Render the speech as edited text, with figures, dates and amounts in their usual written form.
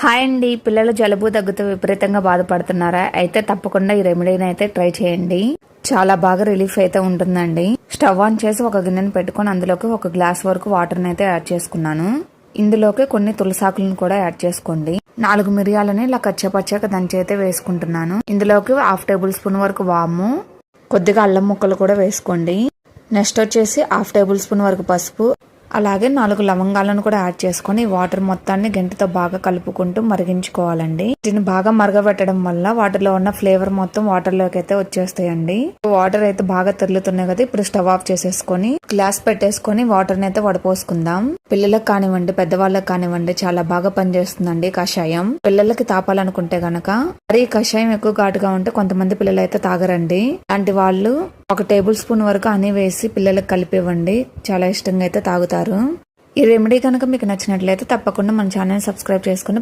Hi అండి, పిల్లలు జలుబు దగ్గుతో విపరీతంగా బాధపడుతున్నారా? అయితే తప్పకుండా ఈ రెమెడీని అయితే ట్రై చేయండి. చాలా బాగా రిలీఫ్ అయితే ఉంటుందండి. స్టవ్ ఆన్ చేసి ఒక గిన్నెను పెట్టుకొని అందులోకి ఒక గ్లాస్ వరకు వాటర్ని అయితే యాడ్ చేసుకున్నాను. ఇందులోకి కొన్ని తులసాకులను కూడా యాడ్ చేసుకోండి. 4 మిరియాలని ఇలా కచ్చపచ్చగా దంచి అయితే వేసుకుంటున్నాను. ఇందులోకి 1/2 టేబుల్ స్పూన్ వరకు వాము, కొద్దిగా అల్లం ముక్కలు కూడా వేసుకోండి. నెక్స్ట్ వచ్చేసి 1/2 టేబుల్ స్పూన్ వరకు పసుపు, అలాగే 4 లవంగాలను కూడా యాడ్ చేసుకొని వాటర్ మొత్తాన్ని గంటతో బాగా కలుపుకుంటూ మరిగించుకోవాలండి. దీన్ని బాగా మరగబెట్టడం వల్ల వాటర్లో ఉన్న ఫ్లేవర్ మొత్తం వాటర్ లోకి అయితే వచ్చేస్తాయండి. వాటర్ అయితే బాగా తెరులుతున్నాయి కదా, ఇప్పుడు స్టవ్ ఆఫ్ చేసేసుకొని గ్లాస్ పెట్టేసుకొని వాటర్ ని అయితే వడపోసుకుందాం. పిల్లలకు కానివ్వండి, పెద్దవాళ్ళకి కానివ్వండి, చాలా బాగా పనిచేస్తుందండి కషాయం. పిల్లలకి తాపాలనుకుంటే గనక, మరి కషాయం ఎక్కువ ఘాటుగా ఉంటే కొంతమంది పిల్లలు అయితే తాగరండి. అలాంటి వాళ్ళు 1 టేబుల్ స్పూన్ వరకు హనీ వేసి పిల్లలకు కలిపివ్వండి, చాలా ఇష్టంగా అయితే తాగుతారు. ఈ రెమెడీ కనుక మీకు నచ్చినట్లయితే తప్పకుండా మన ఛానల్ సబ్స్క్రైబ్ చేసుకుని